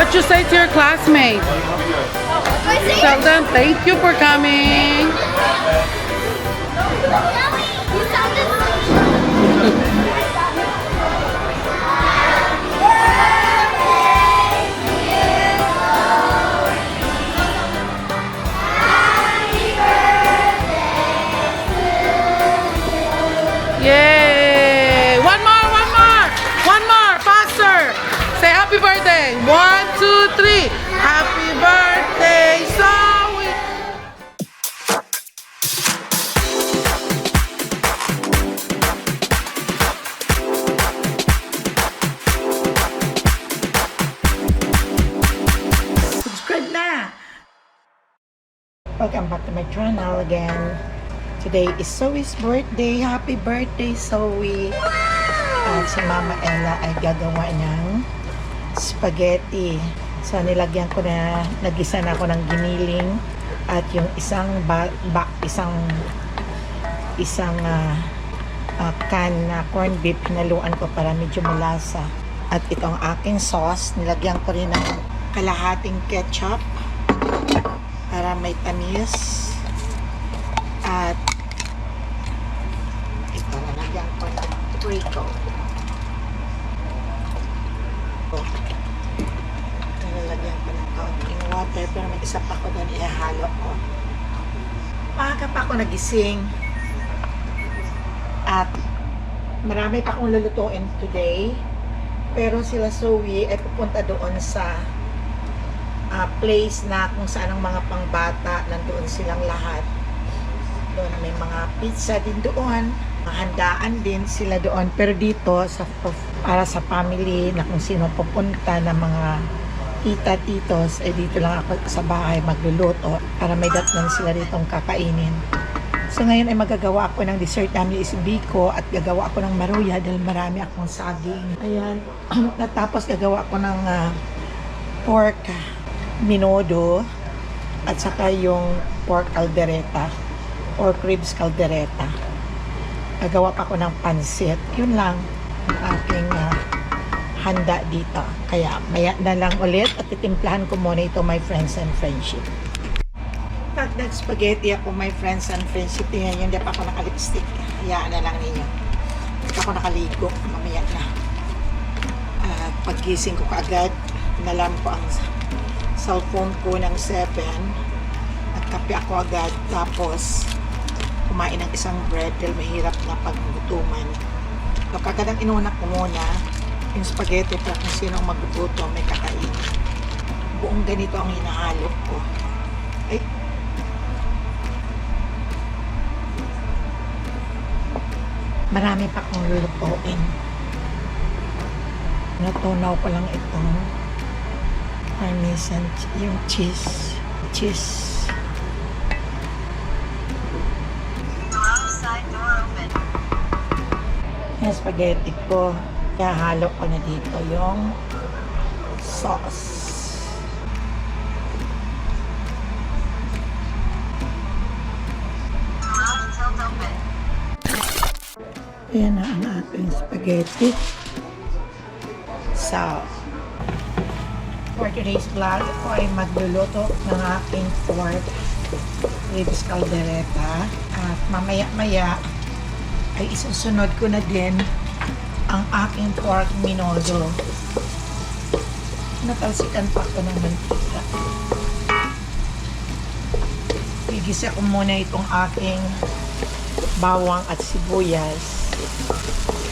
What you say to your classmates? Tell them thank you for coming. Yay! One more, faster. Say happy birthday. 1, 2, 3. Happy birthday, Zoe. Subscribe na. Welcome back to my channel again. Today is Zoe's birthday. Happy birthday, Zoe. At si Mama Ella ay gagawa ng spaghetti. So, nilagyan ko na, nagisa na ako ng giniling at yung isang can na corned beef, hinaluan ko para medyo malasa. At itong aking sauce, nilagyan ko rin ng kalahating ketchup para may tamis. At ito, nalagyan ko ng treacle. Nilalagyan ko ng kaunting water, pero may isa pa ko doon ihahalo ko. Maaga pa ako nagising. At marami pa akong lulutuin today. Pero sila Zoe ay pupunta doon sa place na kung saan ang mga pangbata, nandoon silang lahat. Doon may mga pizza din doon, mga handaan din sila doon, pero dito para sa family na kung sino pupunta na mga tita, titos, dito lang ako sa bahay magluluto para may datnan sila ditong kakainin. So ngayon ay magagawa ako ng dessert namin is biko at gagawa ako ng maruya dahil marami akong saging. Ayan, natapos gagawa ako ng pork minodo at saka yung pork caldereta or ribs caldereta. Gagawa pa ako ng pansit. Yun lang ang aking handa dito. Kaya maya na lang ulit at titimplahan ko muna ito, my friends and friendship. Pag nag-spaghetti ako, my friends and friendship, tingnan yun, hindi pa ako naka-lipstick. Hayaan na lang ninyo. Hindi ako nakaligo. Mamaya na. Paggising ko kaagad, nalam ko ang cellphone ko ng 7 at kape ako agad. Tapos kumain ng isang bread dahil mahirap na paggutuman. So, kagadang inuna ko muna yung spaghetti para kung sinong magluto may kakain. Buong ganito ang hinahalo ko. Ay, marami pa akong lulutuin. Natunaw ko lang itong parmesan, yung cheese. Yung spaghetti ko, kaya halo ko na dito yung sauce. Ayan na ang ating spaghetti. So, for today's vlog, ako ay magluluto ng aking pork ribs caldereta. At mamaya-maya ay isusunod ko na din ang aking pork minodo. Natalsikan pa ko ng mantika. Igisa ko muna itong aking bawang at sibuyas.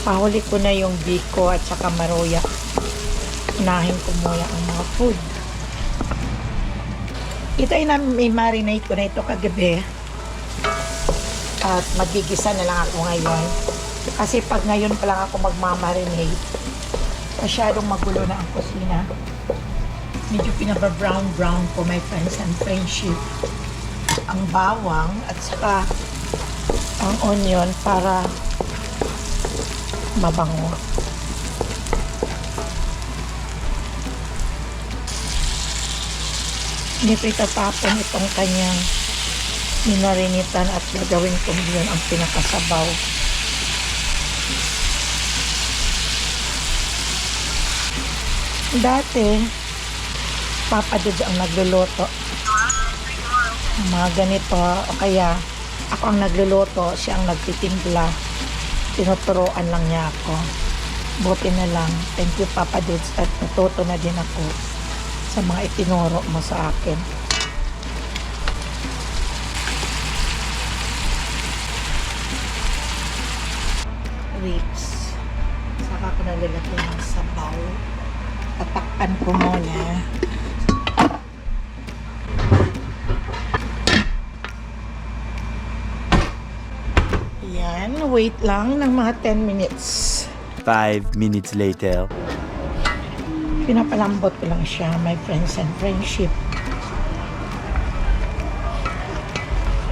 Pahuli ko na yung biko at saka maruya. Unahin ko muna ang mga food. Ito ay may marinate ko na ito kagabi. At magigisa na lang ako ngayon. Kasi pag ngayon pa lang ako magmamarinate, masyadong magulo na ang kusina. Medyo pinaba-brown ko, my friends and friendship. Ang bawang at saka ang onion para mabango. Hindi ko itatapon itong kanyang minarinitan at gagawin ko yun ang pinakasabaw. Dati, Papa Dudes ang nagluluto. Mga ganito, o kaya ako ang nagluluto, siya ang nagtitimpla. Tinuturoan lang niya ako. Buti na lang. Thank you, Papa Dudes. At natuto na din ako sa mga itinuro mo sa akin. Ribs. Saka ko nalalagyan ng sabaw. Tatakpan ko muna. Yan. Wait lang ng mga 10 minutes. 5 minutes later. Pinapalambot ko lang siya. My friends and friendship.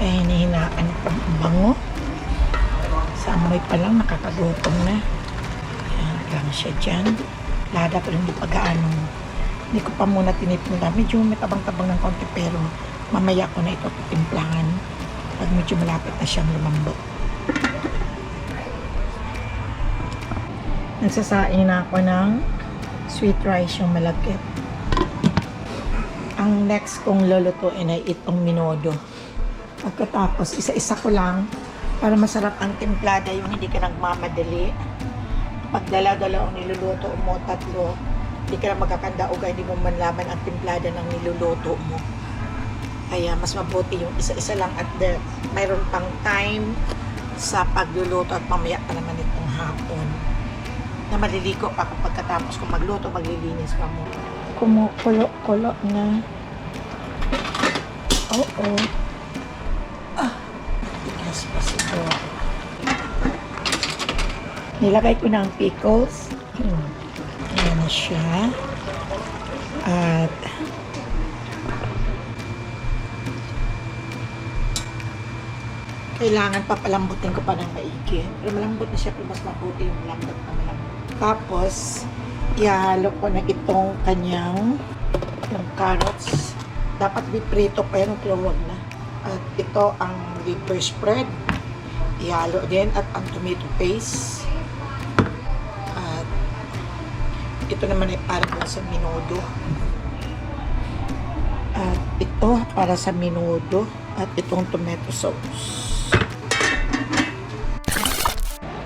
Eh, hinihinaan ko ang bango. Sa amoy pa lang, nakakagutom na. Yan lang siya dyan. Lada ko hindi pa gaano. Hindi ko pa muna tinipla. Medyo may tabang-tabang ng konti pero mamaya ko na ito titimplahan pag medyo malapit na siyang lumambot. Nagsasain na ako ng sweet rice yung malagkit. Ang next kong lulutuin ay itong minodo. Pagkatapos, isa-isa ko lang para masarap ang timplada yung hindi ka nagmamadali. Pag dala-dala ang niluluto mo, tatlo, hindi ka na magkakandaoga, hindi mo manlaman ang timplada ng niluluto mo. Kaya mas mabuti yung isa-isa lang at mayroon pang time sa pagluluto at mamaya pa naman itong hapon. Na maliligo pa kung pagkatapos kung magluto, maglilinis pa mo. Kumukulo-kulo na. Oo. Tigas pa ito. Nilagay ko na ang pickles. Ayan na siya. At kailangan papalambutin ko pa ng maigi. Pero malambot na siya, pero mas mabuti yung malambot na malambot. Tapos, ihalo ko na itong kanyang yung carrots. Dapat biprito pa yan, pero huwag na. At ito ang liver spread. Ihalo din at ang tomato paste. At ito naman ay para sa minodo. At ito para sa minodo. At itong tomato sauce.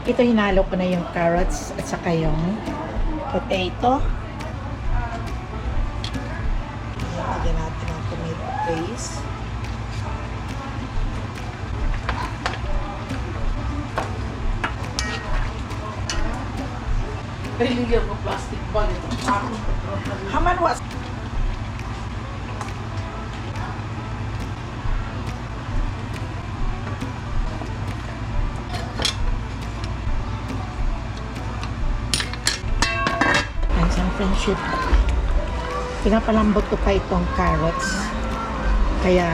Ito hinalo ko na yung carrots at saka yung potato. Lagyan natin ang tomato paste. Nilagyan mo plastic bag ito. Haman was friendship. Pinapalambot ko pa itong carrots. Kaya,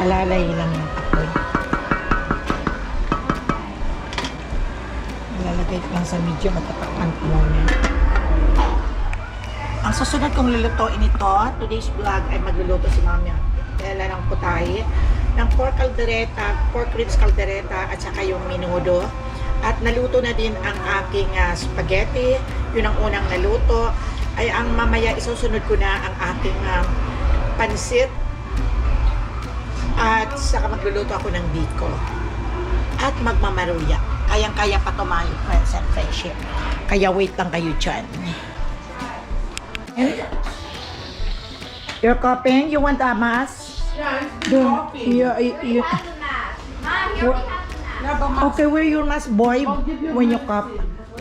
alalay lang yung apoy. Ilalagay ko lang sa medyo matatakpan ko muna. Ang susunod kong lulutuin ito, today's vlog ay magluluto si Mami. Kaya lang putahe ng pork caldereta, pork ribs caldereta at saka yung menudo. At naluto na din ang aking spaghetti. Yun ang unang naluto. Ay ang mamaya isusunod ko na ang aking pansit. At saka magluluto ako ng biko. At magmamaruya. Kayang-kaya pa to mga friends and friendship. Kaya wait lang kayo dyan. You're copying? You want a mask? Yeah, it's coffee. Okay, wear your mask, boy, when you cough.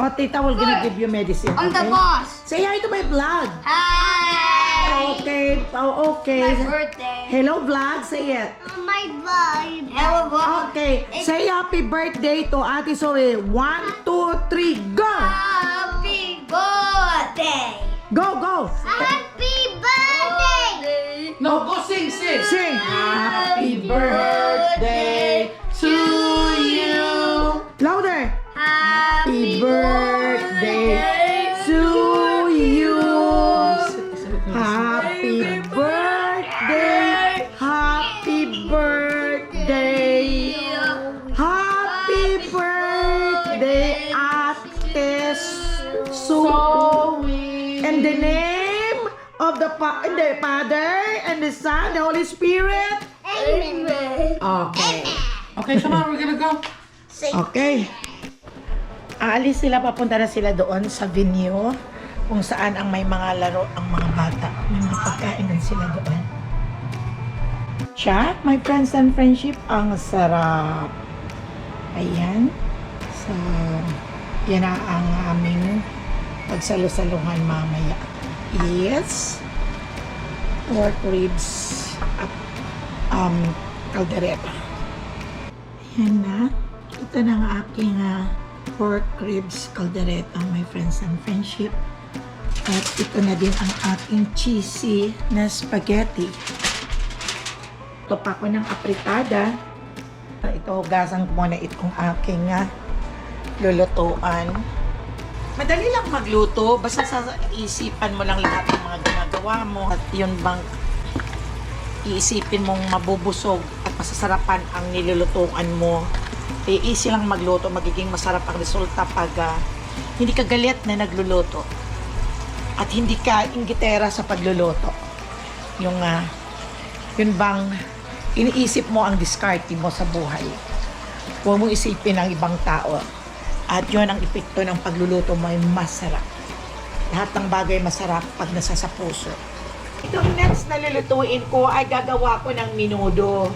Oh, tita will gonna give you medicine. I'm the Okay? boss. Say hi to my vlog. Hi. Okay, oh, okay. My birthday. Hello, vlog. Say it. My vibe. Hello, vlog. Okay, say happy birthday to Ate Zoe. 1, 2, 3, go! Happy birthday. Go, go! Happy birthday. No, go sing. Sing. Happy birthday to you. Louder. Happy birthday to you. Happy birthday. Happy birthday. Happy birthday, Ate Zoe. In the name of of the Father and the Son, the Holy Spirit. Amen. Okay. Okay, come on, we're gonna go. Okay. Aalis sila, papunta na sila doon sa venue kung saan ang may mga laro ang mga bata. May mga pagkain din sila doon. Siya, my friends and friendship, ang sarap. Ayan. So, yan na ang aming pagsalusaluhan mamaya. Yes. Pork ribs at caldereta. Yan na. Ito na ang aking pork ribs caldereta, my friends and friendship. At ito na din ang aking cheesy na spaghetti. Ito pa ko ng apritada. Ito, hugasan ko muna itong aking lulutuan. Madali lang magluto. Basta sa isipan mo lang lahat ng mga ginagawa mo. At yun bang iisipin mong mabubusog at masasarapan ang nilulutuan mo. Easy lang magluto. Magiging masarap ang resulta pag hindi ka galit na nagluluto. At hindi ka inggitera sa pagluluto. Yung yun bang iniisip mo ang diskarte mo sa buhay. Huwag mong isipin ang ibang tao. At yun ang epekto ng pagluluto mo ay masarap. Lahat ng bagay masarap pag nasa sa puso. Itong next na lulutuin ko ay gagawa ko ng minudo.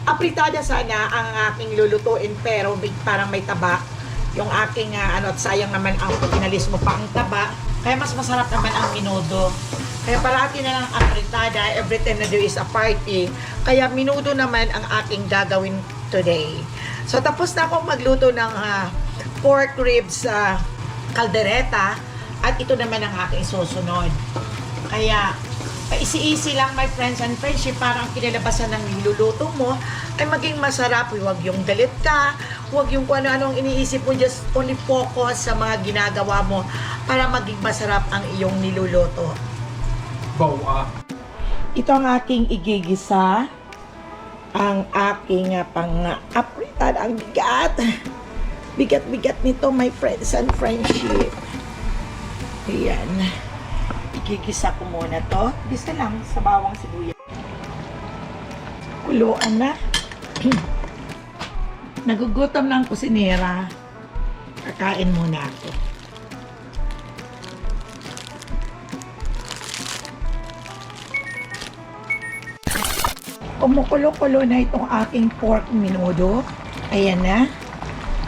Apritada sana ang aking lulutuin pero parang may taba. Yung aking at sayang naman ang pinalis mo pa ang taba. Kaya mas masarap naman ang minudo. Kaya parati na lang apritada every time na there is a party. Kaya minudo naman ang aking gagawin today. So tapos na akong magluto ng pork ribs caldereta at ito naman ang aking susunod. Kaya easy-easy lang my friends and friendship para ang kinalabasan ng niluluto mo ay maging masarap. Huwag yung galit ka, huwag yung kung ano-ano ang iniisip mo, just only focus sa mga ginagawa mo para maging masarap ang iyong niluluto. Ito ang aking igigisa. Ang aking pang-apritan. Ang bigat. Bigat-bigat nito, my friends and friendship. Ayan. Igigisa ko muna to. Gisa lang sa bawang sibuyas. Kuluan na. Nagugutom na ang kusinera. Kakain muna ako. Kumukulo-kulo na itong aking pork minudo. Ayan na.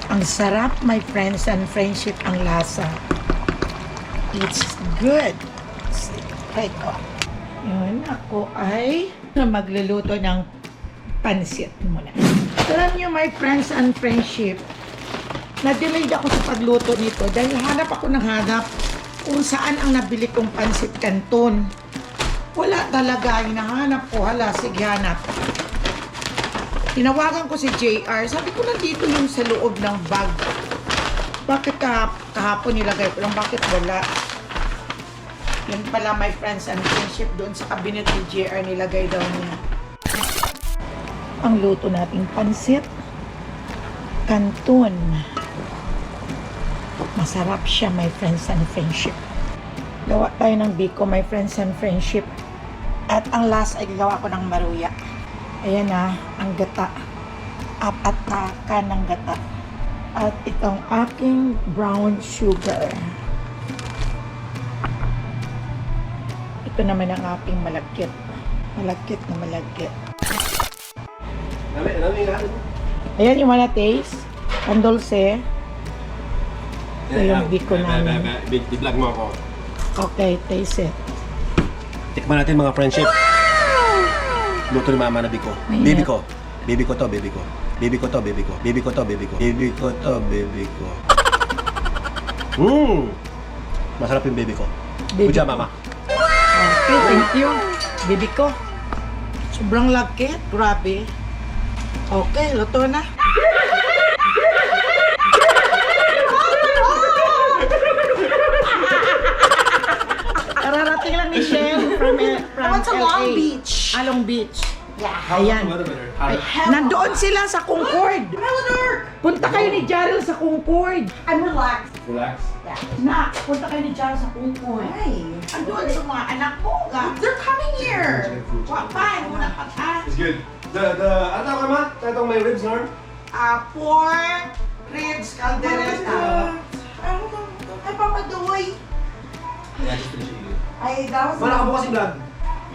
Ang sarap, my friends and friendship, ang lasa. It's good. Try ko. Yun, ako ay magluluto ng pansit muna. Alam nyo, my friends and friendship, na-delayed ako sa pagluto nito dahil hanap ako ng hanap kung saan ang nabili kong pansit canton. Wala talaga, hinahanap ko. Hala, sige, hanap. Tinawagan ko si JR. Sabi ko, nandito yung sa loob ng bag. Bakit kahapon nilagay ko lang? Bakit wala? Yan pala, my friends and friendship, doon sa cabinet ni JR nilagay daw niya. Ang luto nating pansit canton. Masarap siya, my friends and friendship. Gawa tayo ng biko, my friends and friendship. At ang last ay gagawa ko ng maruya. Ayan na, ang gata. Apataka ng gata. At itong aking brown sugar. Ito naman ang aking malagkit. Malagkit na malagkit. Ayan yung mga taste. Ang dulce. Ito yung biko namin. I-vlog mo ako. Okay, taste it. Tikman natin mga friendship. Luto ni mama na biko. Mainit. Baby ko. Baby ko to, baby ko. Baby ko to, baby ko. Baby ko to, baby ko. Baby ko to, baby ko. Masarap yung baby ko. Baby Good job, ko. mama. Okay, thank you. Baby ko. Sobrang lagkit. Grabe. Okay, luto na. Kararating lang ni Shem from Long LA. Beach. Long Beach. Yeah. Ayan. Nandoon sila sa Concord. Punta kayo ni Jarrell sa Concord. I'm relaxed. Relax. Na, punta kayo ni Jarrell sa Concord. Ay, andun sa mga anak mo. They're coming here. Wapay, muna pa ka. It's good. Ano tawag ma? Tatong may ribs, Norm? Pork, ribs, caldereta. Ay, papadoy. Yeah, just finish eating. Ay, that was... Mana ka bukas yung vlog?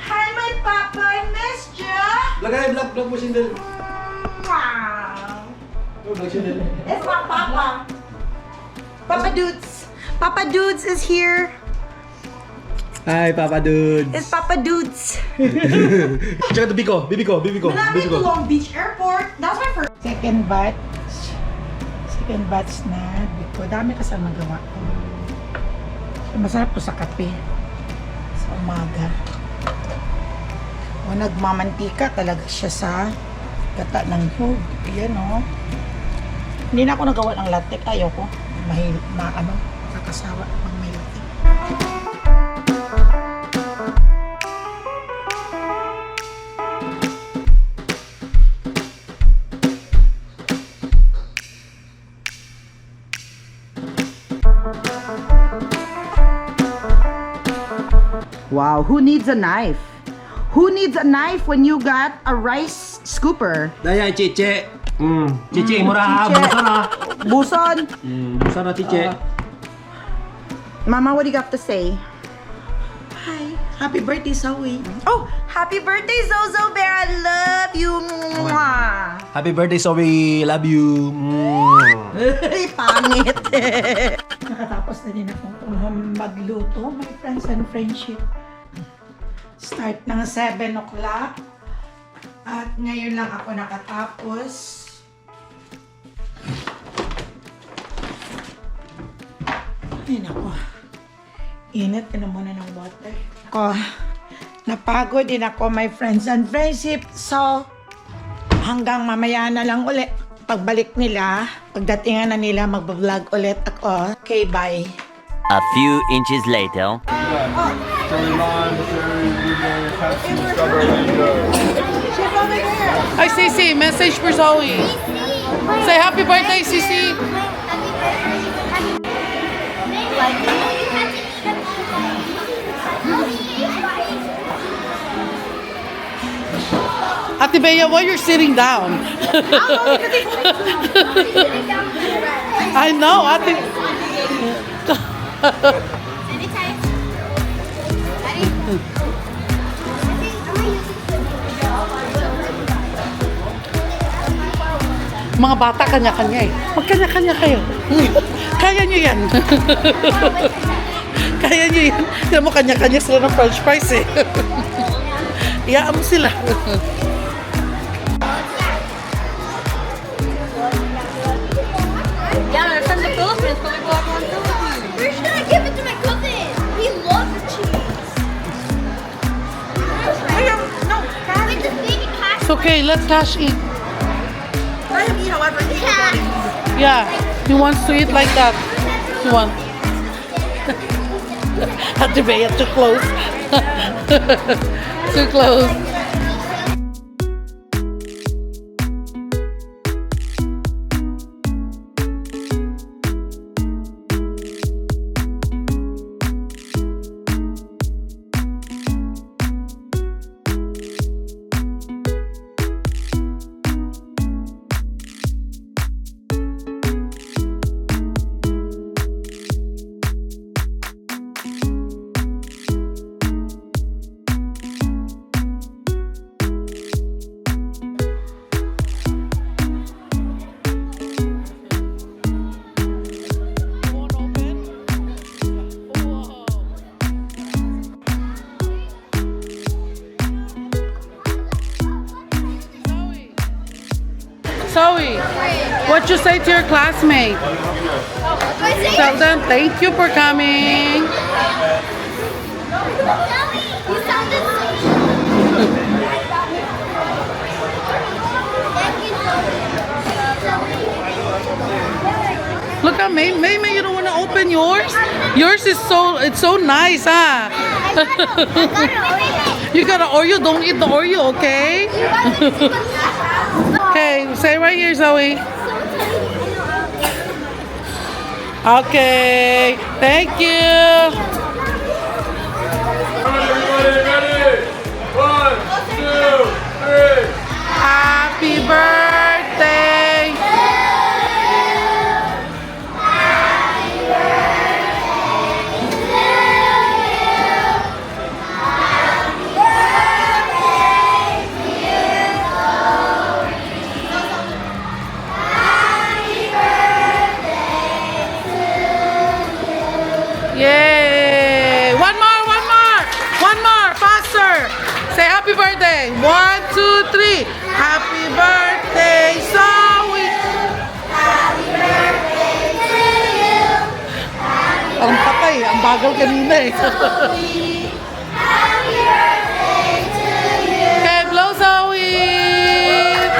Hi, my papa. I missed you. Vlog mo Shindel. Wow. Vlog Shindel. It's my papa. Papa Dudes. Papa Dudes is here. Hi, Papa Dude. It's Papa Dudes. Tsaka ito, Biko. Malapit to Long Beach Airport. That's my first. Second batch na. Biko. Dami ka sa magawa. Masarap po sa kape. Sa umaga. O, nagmamantika talaga siya sa gata ng hug. Yan o. Hindi na ako nagawa ng latte. Ayoko. Kakasawa pag may latte. Wow, who needs a knife? Who needs a knife when you got a rice scooper? Daya, Chiche. Chiche, mura ha. Chiche. Busan ha. Buson! Busan na, Chiche. Mama, what do you got to say? Hi. Happy birthday, Sawi. Oh, happy birthday, Zozo Bear! I love you! Mwah. Happy birthday, sorry. Love you. Pangit! Nakatapos na din akong magluto, my friends and friendship. Start ng 7 o'clock. At ngayon lang ako nakatapos. Ay nako. Init ka na muna ng water. Ako, napagod din ako, my friends and friendship. So, hanggang mamaya na lang ulit. Pagbalik nila, pagdatingan na nila, magbablog ulit ako. Okay, bye. A few inches later. Hi, Cece. Message for Zoe. Say happy birthday, Cece. Ate Bea, why you're sitting down? I know. Ate. Mga bata, kanya-kanya eh. Magkanya-kanya kayo. Kaya nyo yan. Kaya nyo yan. Kaya mo, kanya-kanya sila ng french fries eh. Iyaan mo sila. Yeah, they're from the Philippines, but we go up on Philippines. We're just gonna give it to my cousin. He loves the cheese. No, with the baby cat. It's okay, let Cash eat. Let him eat however he wants. Yeah, he wants to eat like that. He wants. Ate Bea, too close. Too close. Zoe, what you say to your classmate? Tell them thank you for coming. You sounded Look at May. May, you don't want to open yours? Yours is it's so nice, huh? You got an Oreo. Don't eat the Oreo, okay? Okay, say right here, Zoe. Okay. Thank you. Happy birthday. Yay! One more, one more, one more, faster! Say happy birthday. 1, 2, 3. Happy birthday, Zoe! Happy birthday to you. Ang patay, ang bagal kanina eh. Happy birthday to you. Okay, blow Zoe! Yay!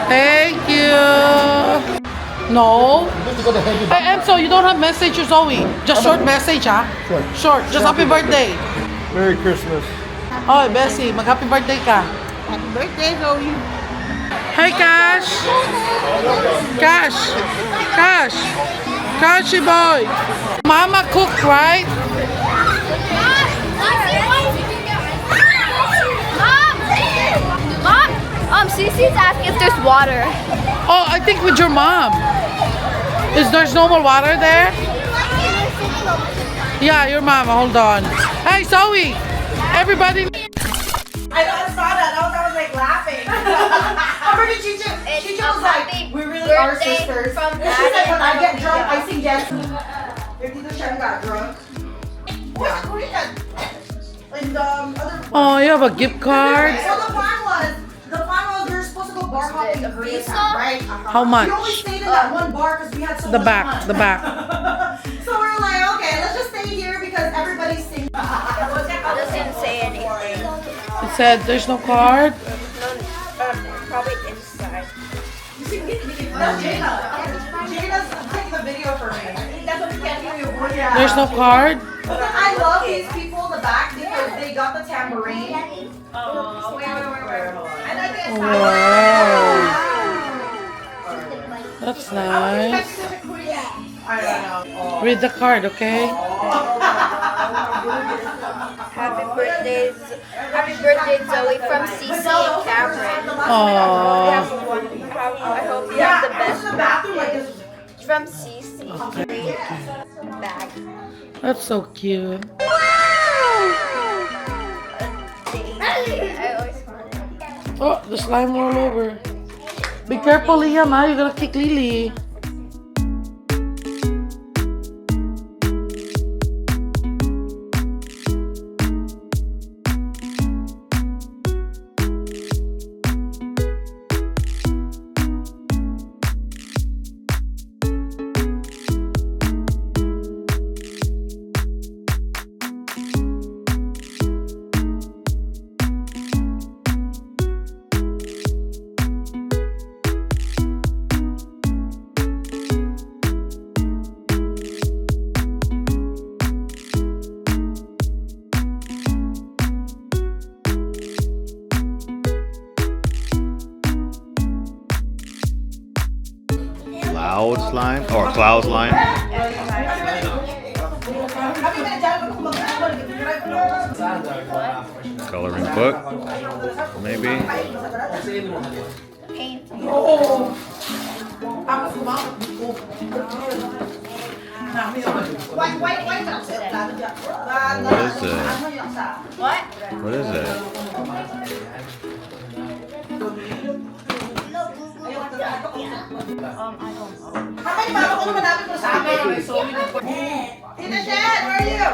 Thank you. No. Hey, Enzo, you don't have message to Zoe. Just short message, huh? Short. Just happy birthday. Merry Christmas. Oh, Bessie, mag-happy birthday ka. Happy birthday, Zoe. Hey, Cash. Cash. Cash. Cashy boy. Mama cooked, right? Mom, Cece's asking if there's water. Oh, I think with your mom. There's no more water there? Yeah, your mom. Hold on. Hey, Zoe. Everybody. I saw that. I was like laughing. I heard it, Chicho. Chicho was like, we really are sisters. From And she's like, when I get drunk, I sing yes. Your Tito Shem got drunk. Where's Korean? And other. Oh, you have a gift card. So the plan was we were supposed to go bar hopping in Koreatown, right? How much? We only stayed in that one bar because we had so The much back, fun. the back. So we're like, okay, let's just stay here because everybody's singing. Doesn't say anything. It said there's no card. Probably inside. That's Jada. Jada's taking the video for me. That's what we can't hear you. Yeah. There's no card. I love these people in the back because they got the tambourine. Oh, wait. And I think it's Wow. That's nice. I don't know. Read the card, okay? Happy birthday, Zoe, from Cece and Cameron. Oh, I hope you have the best from Cece. Bag. that's so cute. I always want it. Oh, the slime roll over. Be careful, Liam, huh? You're gonna kick Lily. Cloud slime or cloud slime? Coloring book, maybe. Paint. What is that? What? What is that? Tita Shed, where are you?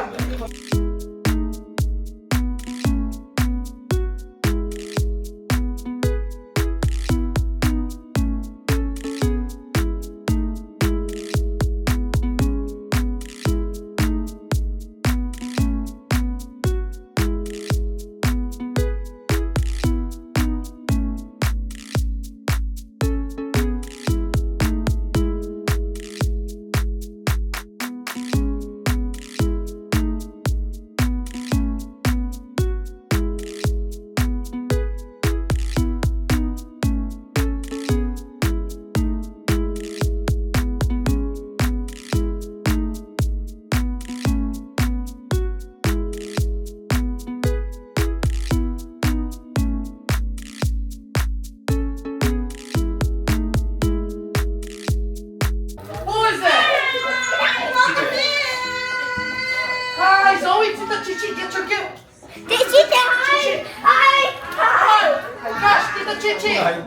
Are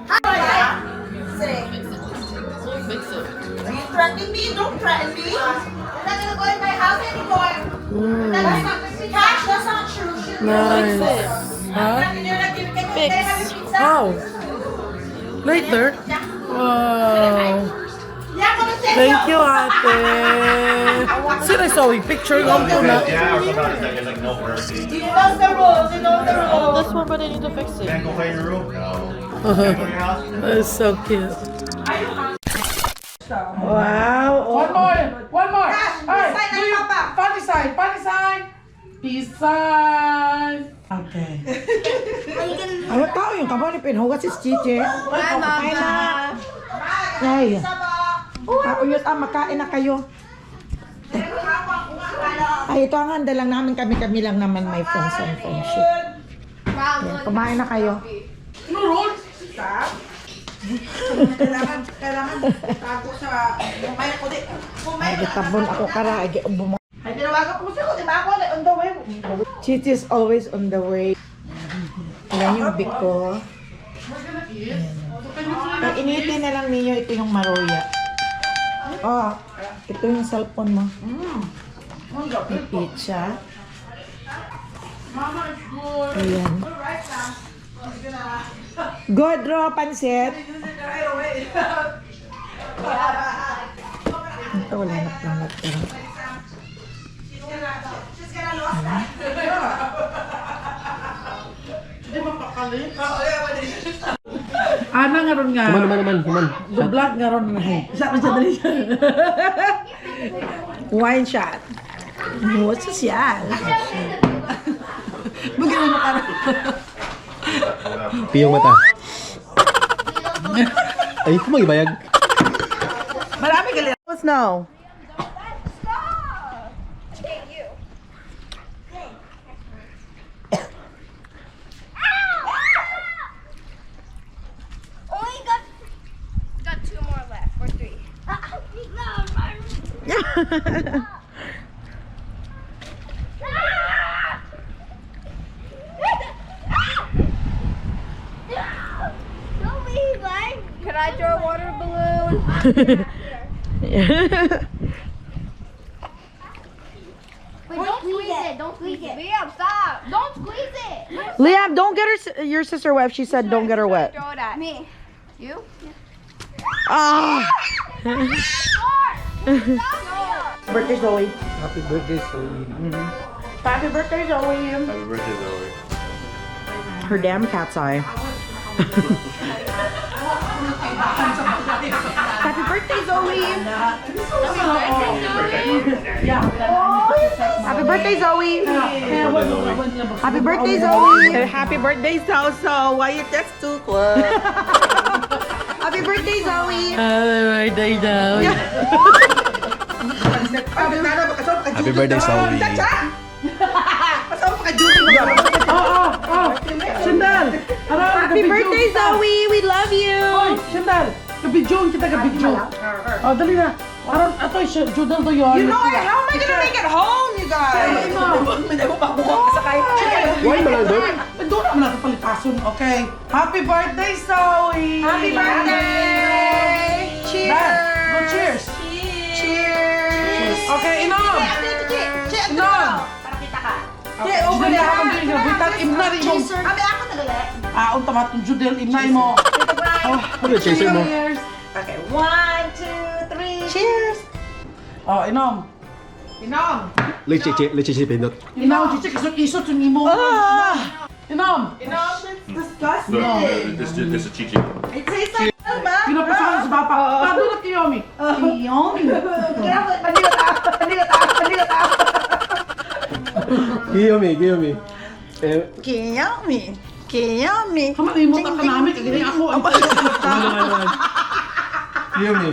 you threatening me? Don't threaten me. I'm not gonna go in my house anymore. That's not Cash, that's not true. Nice. Huh? You're not gonna get me pizza. How? Later? Wow. Yeah, I'm gonna take Thank you, ate. Sino saw yung picture lang po na? Yeah, I was about to say, there's like no mercy. You know the rules, you know the rules. This one, but I need to fix it. Can't go play in your room? No. Can't go to your house? That's so cute. Wow. One more. One more. Alright, sign do ng you papa. funny sign? Funny sign. Peace sign. Okay. Ano tao yung kamo ni Pinhugas si Chiche? Ay na. Ay. Uyot makain na kayo. Ay, ito ang handa lang namin. Kami lang naman may friends and friendship. Yan, kumain na kayo. No rules. Kailangan tago sa kumay ko di. Ay, gitabon ako kara. Ay, giubo mo. Ay, tinawagan ko siya. Di ba ako on the way? Chichi is always on the way. Ayan yung biko. Ay, initin na lang ninyo. Ito yung maroya. Oh, ito yung cellphone mo. May pizza. Mama, it's good. Ayan. Good, Ro, pansit. Ito, wala na pang natira. Di ba pakalit? Ana nga ron nga. Kuman. Vlog nga ron nga. Isa ka siya dali siya. Wine shot. Muot sosyal. Bagay mo ka ron. Piyong mata. Ay, ito mo ibayag. Marami ka liya. Snow. Only got 2 more left, or 3. Don't leave, like. Could I throw a water balloon? Wait, don't squeeze it. Don't squeeze it. Liam, stop. Don't squeeze it. Liam, don't get your sister wet. She said don't get her wet. Throw it at me. You? Ah! Stop. Birthday, Zoe. Happy birthday, Zoe. Happy birthday, Zoe. Happy birthday, Zoe. Her damn cat's eye. Happy birthday, Zoe. Happy birthday, Zoe. Happy birthday, Zoe. Happy birthday, Zoso. Why you text too close? Happy birthday, Zoe. Happy birthday daw. Happy birthday, Zoe. Sandal. Happy birthday, Zoe. We love you. Sandal. Kabidyon kita kabidyon. Oh, dali na. Aron ato siya judal to yon. You know it. How am I gonna make it home, you guys? Why mo lang doon? Doon naman natin palitason. Okay. Happy birthday, Zoe. Happy birthday! Cheers! Dad, go cheers. Cheers! Okay, inom. Inom. Judel na ako din. Bitan imna rin mo. Abi ako nagali. Unta matong Judel imna mo. Ano yung chaser mo? Cheers. Okay, 1, 2, 3. Cheers! Oh, inom. Inom. Leche pinot. Inom, chichi kasot isot yung imo. Inom. Disgusting. This is Chichi. It tastes like milk. Pinapasahan sa bapa. Paano na Kiyomi? Kiyomi. Kiyomi. Kiyami. Kamalimot ka namin. Kagani ako. Kiyomi.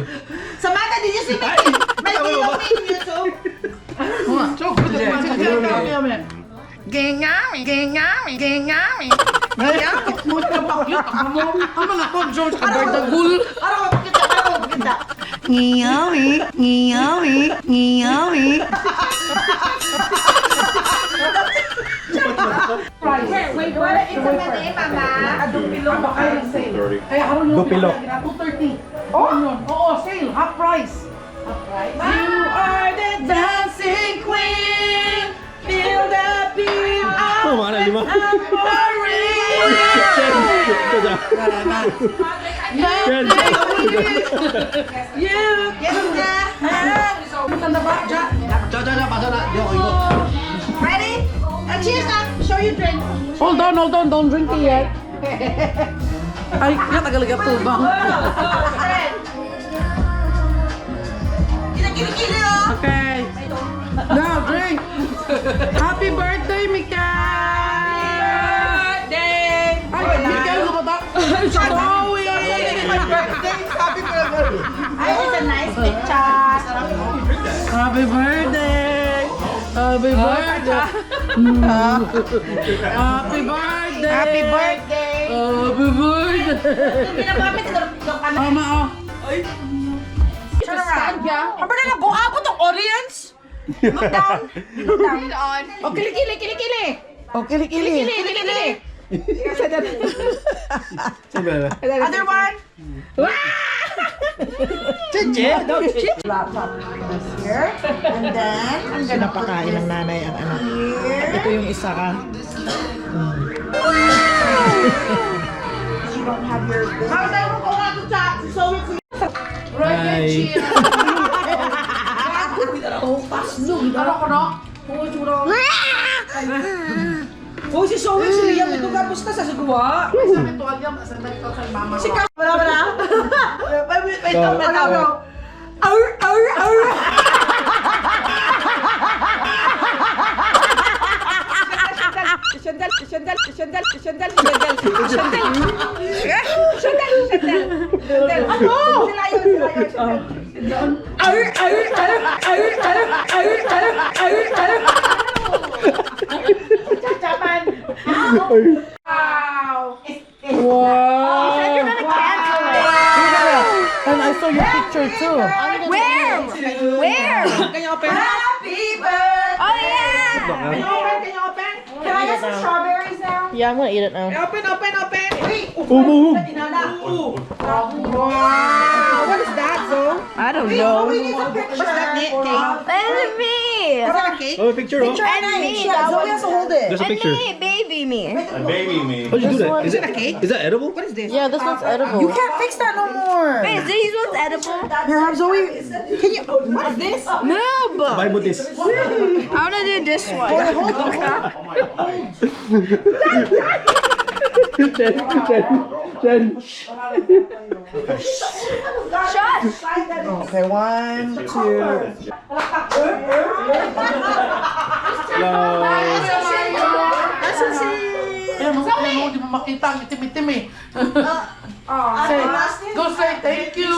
Samantha, did you see my Kiyami on YouTube? Mulit ka pa cute. Ano na to, George? Kabardagul. Araw mo pagkita. Wait, Wait, what? It's wafer. Dupilok ba kayo ng sale? Kaya karoon yung Dupilok. 230. Oh? Oo, sale. Half price. You are the dancing queen. Feel the beat of Oh, mahal, lima. Yan. You get the Maganda ba? Diyan. Basa na. Di ako ikot. Ready? Cheers na. Show you drink. Hold on. Don't drink it yet. Ay, natagalaga tubang. Kilikili oh. Okay. Now, drink. Happy birthday, Mikael! Ay, Mikael, ano ba ba? Zoe! Happy birthday. Ay, it's a nice picture. Happy birthday! Happy birthday! Happy birthday! Happy birthday. Happy birthday! Pinapamit ito. Mama, oh. Turn around. Ang ba na buhabot ng audience? Look down. Look down. Oh, kilikili. Oh, kili-kili. Kilikili. Sabi na. Other one. Laptop. Here. And then, I'm gonna put Napakain ng nanay ang anak. here. Ito yung isa ka. You don't have your business. How's that one going to chat? So it's Hi. Oh, si Zoe, si Liam, ito ka, basta sa sigwa. Si Ka, wala. Wait, And I saw your picture too. Where? Happy birthday! Oh yeah! Can you open? Can I get some strawberries now? Yeah, I'm gonna eat it now. Open! Wait! Boom. Inana. Wow! What is that, Zoe? I don't Wait, know. we need a picture. What's that cake? That's me! Is that a cake? Oh, a picture, oh. And me! Zoe has to hold it. There's a picture. Me, baby me! A baby me. How did you do that? Is it Is that edible? What is this? Yeah, this one's edible. You can't fix that no more. Wait, these ones edible? Here, have Zoe. Can you? What is this? Noob! Buy mo this. I wanna do this one. Jen. Shut! Okay, 1, 2. Ayan mo, di mo makita ang itim-itim eh. Say, go say thank you.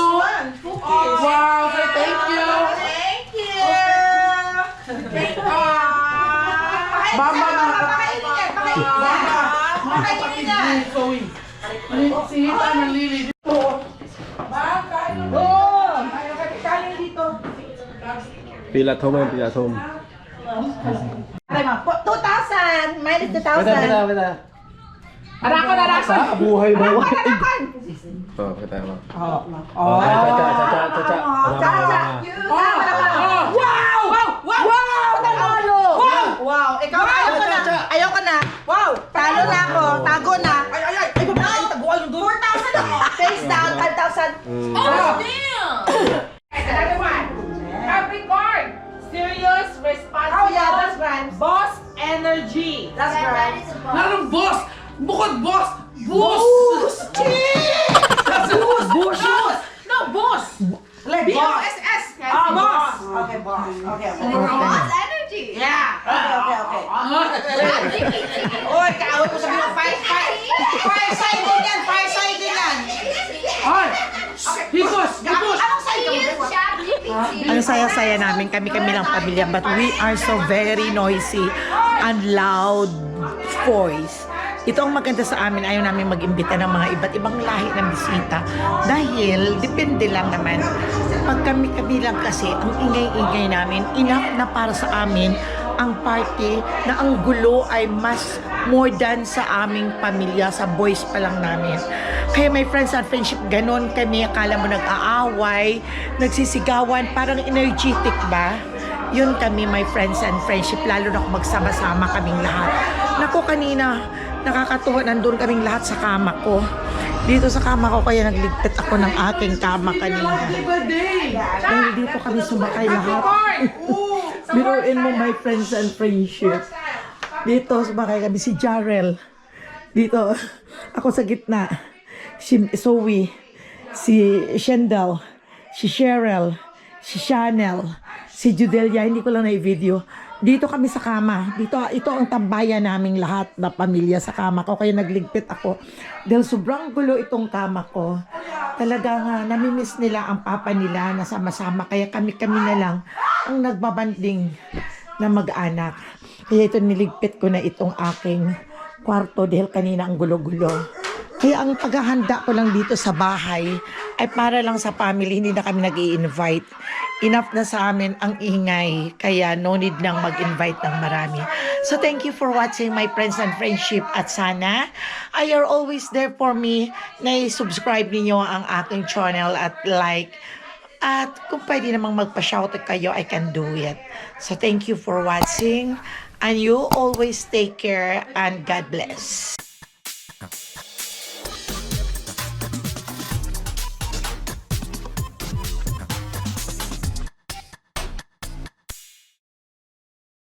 Wow, say thank you. Thank you. Mama na. Pakainin na. Si Hita ng Lily. Kanin dito. Feel at home, feel at home. 2,000 minus 2,000. Anak ko na lang. Sa buhay ba? Harapan. Oh, kita mo. Oh. Cha. Wow! Wow! Talo! Wow! Ikaw, ayoko na. Wow! Talo na ako. Tago na. Ay, babae, taguan yung 4,000 ako. Face down, 5,000. Oh, damn! Another one. Capricorn. Serious, responsible. Oh, yeah, that's right. Boss energy. That's right. Anong boss? Bukod boss. Boss. Boss. No, boss. Like B-O-S-S. boss. Okay, boss. Okay. Boss energy! Yeah. Okay. Oy, kaaway ko sabi mo, five-sided yan. Ay. Hikos. Anong side ka mo? Use ChatGPT. Ang saya-saya namin, kami lang pamilya, but we are so very noisy and loud voice. Ito ang maganda sa amin, ayaw namin mag-imbita ng mga iba't ibang lahi ng bisita. Dahil, depende lang naman. Pag kami lang kasi, ang ingay-ingay namin, enough na para sa amin ang party na ang gulo ay mas more than sa aming pamilya, sa boys pa lang namin. Kaya my friends and friendship, ganon kami. Akala mo nag-aaway, nagsisigawan, parang energetic ba? Yun kami, my friends and friendship, lalo na kung magsama-sama kaming lahat. Naku, kanina, nakakatuwa, nandun kaming lahat sa kama ko. Dito sa kama ko, kaya nagligpit ako ng aking kama kanina. Dahil dito kami sumakay lahat. Biruin mo, my friends and friendship. Dito sumakay kami, si Jarrell. Dito, ako sa gitna. Si Zoe, si Shendel, si Cheryl, si Chanel, si Judelia, hindi ko lang na-video. Dito kami sa kama. Ito ang tambayan naming lahat na pamilya sa kama ko. Kaya nagligpit ako. Dahil sobrang gulo itong kama ko. Talagang namimiss nila ang papa nila na sama-sama. Kaya kami-kami na lang ang nagbabanding na mag-anak. Kaya ito niligpit ko na itong aking kwarto dahil kanina ang gulo-gulo. Kaya ang paghahanda ko lang dito sa bahay ay para lang sa family, hindi na kami nag-i-invite. Enough na sa amin ang ingay, kaya no need nang mag-invite ng marami. So thank you for watching my friends and friendship at sana ay you're always there for me na i-subscribe ninyo ang aking channel at like. At kung pwede namang magpa-shout kayo, I can do it. So thank you for watching and you always take care and God bless.